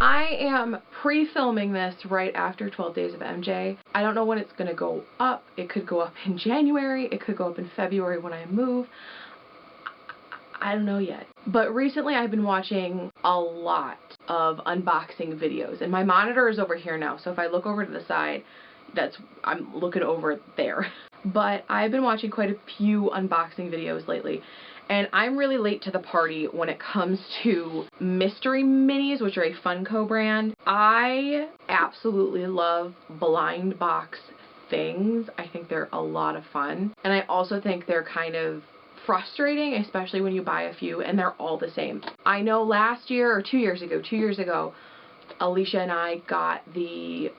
I am pre-filming this right after 12 Days of MJ. I don't know when it's going to go up. It could go up in January. It could go up in February when I move. I don't know yet. But recently I've been watching a lot of unboxing videos. And my monitor is over here now. So if I look over to the side, I'm looking over there. But I've been watching quite a few unboxing videos lately. And I'm really late to the party when it comes to mystery minis, which are a Funko brand. I absolutely love blind box things. I think they're a lot of fun. And I also think they're kind of frustrating, especially when you buy a few and they're all the same. I know last year or 2 years ago, Alicia and I got the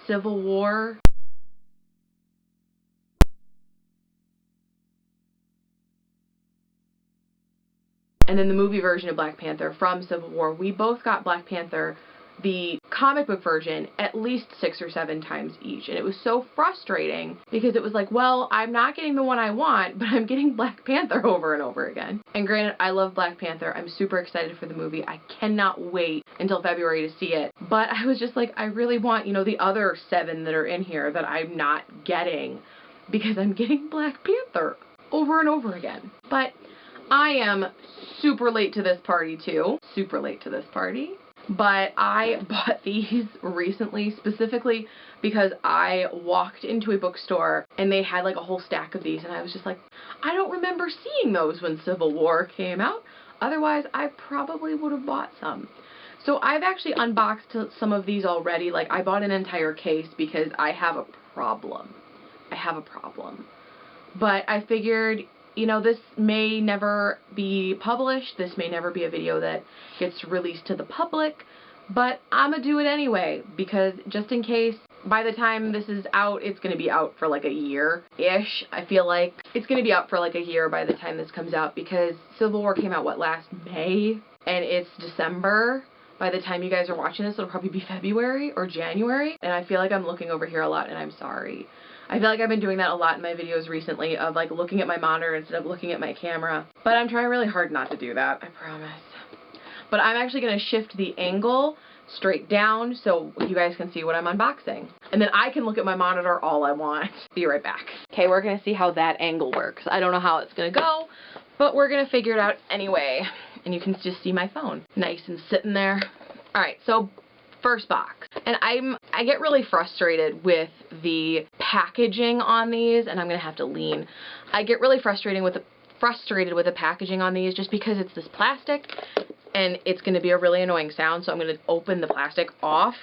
Civil War. And then the movie version of Black Panther from Civil War. We both got Black Panther, the comic book version, at least 6 or 7 times each. And it was so frustrating because it was like, well, I'm not getting the one I want, but I'm getting Black Panther over and over again. And granted, I love Black Panther. I'm super excited for the movie. I cannot wait until February to see it. But I was just like, I really want, you know, the other 7 that are in here that I'm not getting because I'm getting Black Panther over and over again. But I am super late to this party too. Super late to this party. But I bought these recently specifically because I walked into a bookstore and they had like a whole stack of these and I was just like, I don't remember seeing those when Civil War came out. Otherwise, I probably would have bought some. So I've actually unboxed some of these already. Like I bought an entire case because I have a problem. But I figured, you know, this may never be published. This may never be a video that gets released to the public, but I'm gonna do it anyway because just in case by the time this is out, it's gonna be out for like a year-ish. I feel like it's gonna be out for like a year by the time this comes out because Civil War came out, what, last May? And it's December. By the time you guys are watching this, it'll probably be February or January. And I feel like I'm looking over here a lot and I'm sorry. I feel like I've been doing that a lot in my videos recently of like looking at my monitor instead of looking at my camera. But I'm trying really hard not to do that, I promise. But I'm actually going to shift the angle straight down so you guys can see what I'm unboxing. And then I can look at my monitor all I want. Be right back. Okay, we're going to see how that angle works. I don't know how it's going to go, but we're going to figure it out anyway. And you can just see my phone. Nice and sitting there. Alright, so first box. And I get really frustrated with the packaging on these, and I'm gonna have to lean. I get really frustrated with the packaging on these just because it's this plastic and it's gonna be a really annoying sound, so I'm gonna open the plastic off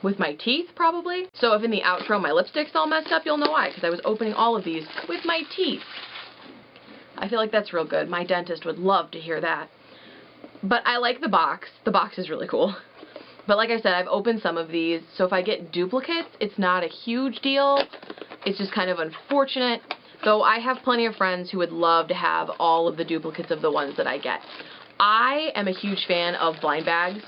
with my teeth probably. So if in the outro my lipstick's all messed up, you'll know why, because I was opening all of these with my teeth. I feel like that's real good. My dentist would love to hear that. But I like the box. The box is really cool. But like I said, I've opened some of these, so if I get duplicates, it's not a huge deal. It's just kind of unfortunate. Though I have plenty of friends who would love to have all of the duplicates of the ones that I get. I am a huge fan of blind bags.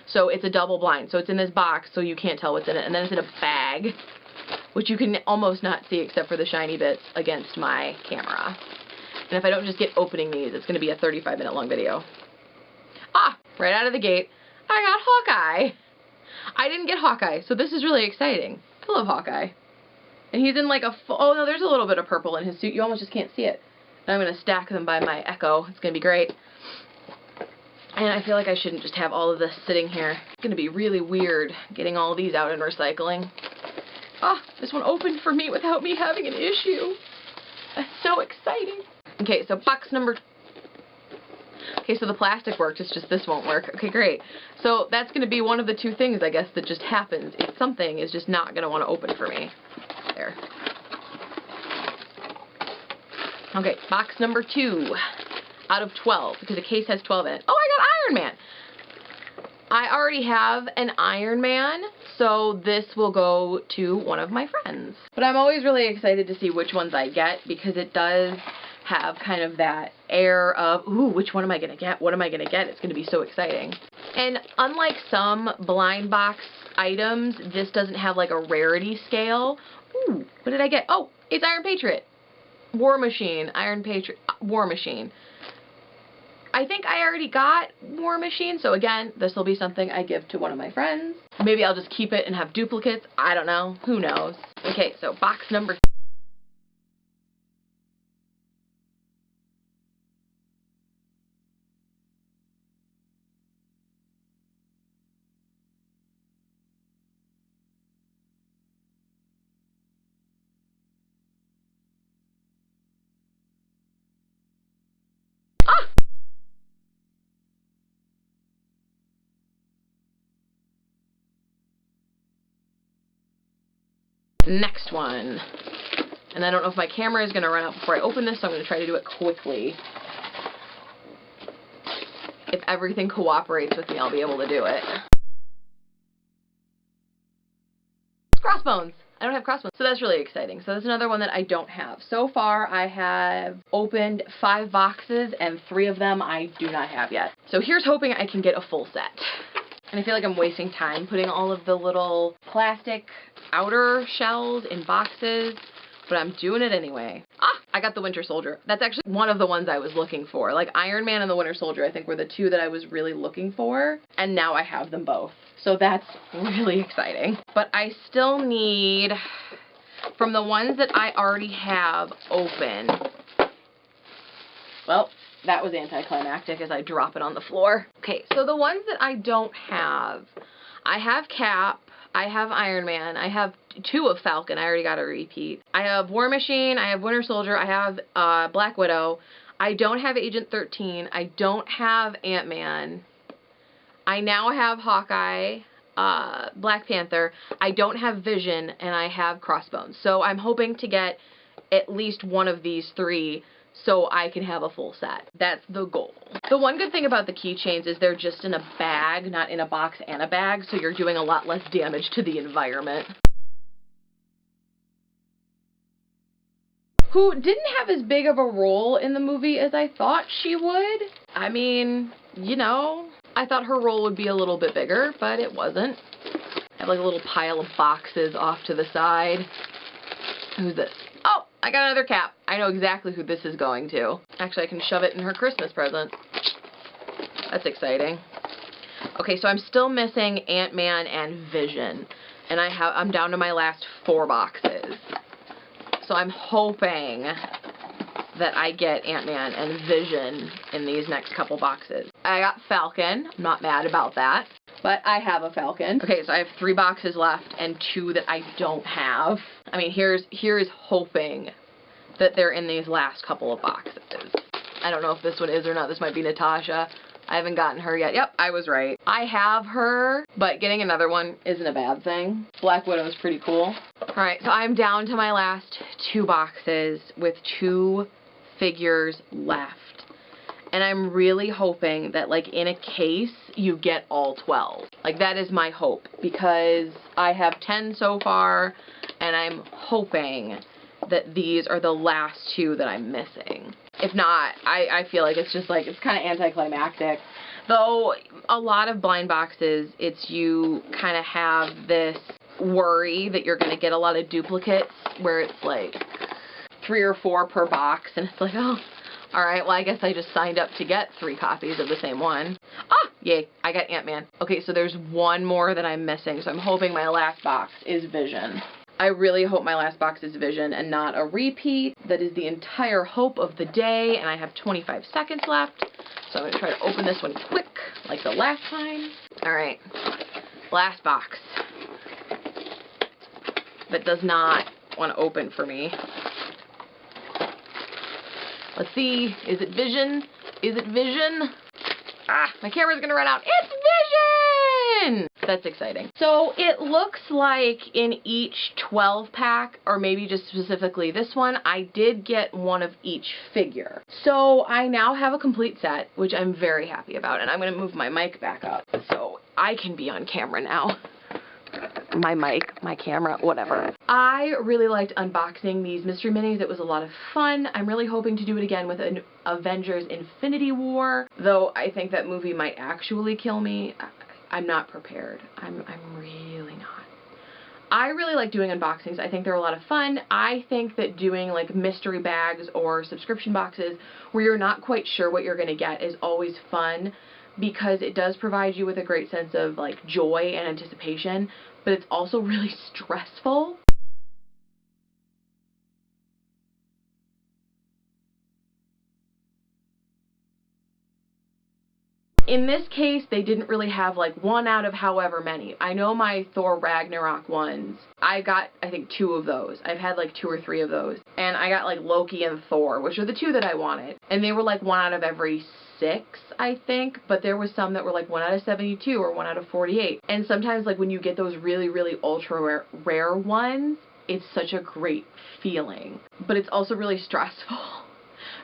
So it's a double blind. So it's in this box, so you can't tell what's in it. And then it's in a bag, which you can almost not see except for the shiny bits against my camera. And if I don't just get opening these, it's going to be a 35-minute long video. Ah! Right out of the gate, I got Hawkeye! I didn't get Hawkeye, so this is really exciting. I love Hawkeye. And he's in like a oh no, there's a little bit of purple in his suit. You almost just can't see it. And I'm going to stack them by my Echo. It's going to be great. And I feel like I shouldn't just have all of this sitting here. It's going to be really weird getting all of these out and recycling. Ah, this one opened for me without me having an issue. That's so exciting. Okay, so box number... Okay, so the plastic worked, it's just this won't work. Okay, great. So that's going to be one of the two things, I guess, that just happens. If something is just not going to want to open for me. There. Okay, box number 2 out of 12, because the case has 12 in it. Oh, I got Iron Man! I already have an Iron Man, so this will go to one of my friends. But I'm always really excited to see which ones I get, because it does have kind of that air of, ooh, which one am I going to get? What am I going to get? It's going to be so exciting. And unlike some blind box items, this doesn't have like a rarity scale. Ooh, what did I get? Oh, it's Iron Patriot. War Machine. Iron Patriot. War Machine. I think I already got War Machine, so again, this will be something I give to one of my friends. Maybe I'll just keep it and have duplicates. I don't know. Who knows? Okay, so box number. Next one. And I don't know if my camera is going to run out before I open this, so I'm going to try to do it quickly. If everything cooperates with me, I'll be able to do it. Crossbones! I don't have crossbones, so that's really exciting. So that's another one that I don't have. So far, I have opened 5 boxes, and 3 of them I do not have yet. So here's hoping I can get a full set. And I feel like I'm wasting time putting all of the little plastic outer shells in boxes, but I'm doing it anyway. Ah, I got the Winter Soldier. That's actually one of the ones I was looking for. Like Iron Man and the Winter Soldier, I think were the 2 that I was really looking for, and now I have them both. So that's really exciting. But I still need, from the ones that I already have open, well, that was anticlimactic as I drop it on the floor. Okay, so the ones that I don't have, I have Cap, I have Iron Man, I have 2 of Falcon, I already got a repeat. I have War Machine, I have Winter Soldier, I have Black Widow. I don't have Agent 13, I don't have Ant-Man. I now have Hawkeye, Black Panther, I don't have Vision, and I have Crossbones. So I'm hoping to get at least one of these 3 so I can have a full set. That's the goal. The one good thing about the keychains is they're just in a bag, not in a box and a bag, so you're doing a lot less damage to the environment. Who didn't have as big of a role in the movie as I thought she would. I mean, you know, I thought her role would be a little bit bigger, but it wasn't. I have like a little pile of boxes off to the side. Who's this? Oh, I got another Cap. I know exactly who this is going to. Actually, I can shove it in her Christmas present. That's exciting. Okay, so I'm still missing Ant-Man and Vision. And I'm down to my last 4 boxes. So I'm hoping that I get Ant-Man and Vision in these next couple boxes. I got Falcon. I'm not mad about that. But I have a Falcon. Okay, so I have 3 boxes left and 2 that I don't have. I mean, here's hoping that they're in these last couple of boxes. I don't know if this one is or not. This might be Natasha. I haven't gotten her yet. Yep, I was right. I have her, but getting another one isn't a bad thing. Black Widow is pretty cool. Alright, so I'm down to my last 2 boxes with 2 figures left. And I'm really hoping that, like, in a case, you get all 12. Like, that is my hope, because I have 10 so far, and I'm hoping that these are the last 2 that I'm missing. If not, I feel like it's just, like, it's kind of anticlimactic. Though, a lot of blind boxes, it's you kind of have this worry that you're going to get a lot of duplicates, where it's, like, 3 or 4 per box, and it's like, oh... Alright, well I guess I just signed up to get 3 copies of the same one. Ah! Yay, I got Ant-Man. Okay, so there's 1 more that I'm missing, so I'm hoping my last box is Vision. I really hope my last box is Vision and not a repeat. That is the entire hope of the day, and I have 25 seconds left. So I'm going to try to open this one quick, like the last time. Alright, last box. That does not want to open for me. Let's see. Is it Vision? Is it Vision? Ah, my camera's gonna run out. It's Vision! That's exciting. So it looks like in each 12-pack, or maybe just specifically this one, I did get one of each figure. So I now have a complete set, which I'm very happy about. And I'm gonna move my mic back up so I can be on camera now. My mic, my camera, whatever. I really liked unboxing these mystery minis. It was a lot of fun. I'm really hoping to do it again with an Avengers Infinity War, though I think that movie might actually kill me. I'm not prepared. I'm really not. I really like doing unboxings. I think they're a lot of fun. I think that doing like mystery bags or subscription boxes where you're not quite sure what you're going to get is always fun, because it does provide you with a great sense of like joy and anticipation, but it's also really stressful. In this case, they didn't really have like one out of however many. I know my Thor Ragnarok ones, I got I think 2 of those. I've had like 2 or 3 of those. And I got like Loki and Thor, which are the 2 that I wanted. And they were like 1 out of every 6, I think, but there was some that were like 1 out of 72 or 1 out of 48. And sometimes like when you get those really, really ultra rare ones, it's such a great feeling. But it's also really stressful.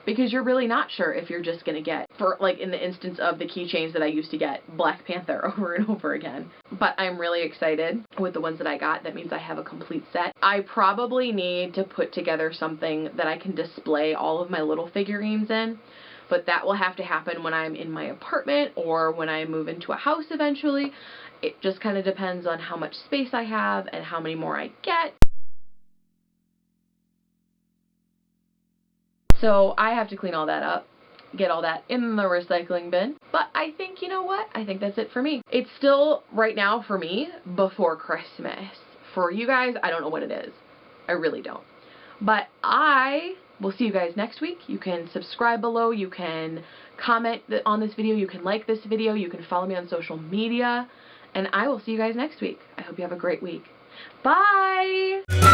Because you're really not sure if you're just going to get, for like in the instance of the keychains that I used to get, Black Panther over and over again. But I'm really excited with the ones that I got. That means I have a complete set. I probably need to put together something that I can display all of my little figurines in. But that will have to happen when I'm in my apartment or when I move into a house eventually. It just kind of depends on how much space I have and how many more I get. So I have to clean all that up, get all that in the recycling bin. But I think, you know what? I think that's it for me. It's still, right now for me, before Christmas. For you guys, I don't know what it is. I really don't. But I will see you guys next week. You can subscribe below. You can comment on this video. You can like this video. You can follow me on social media. And I will see you guys next week. I hope you have a great week. Bye!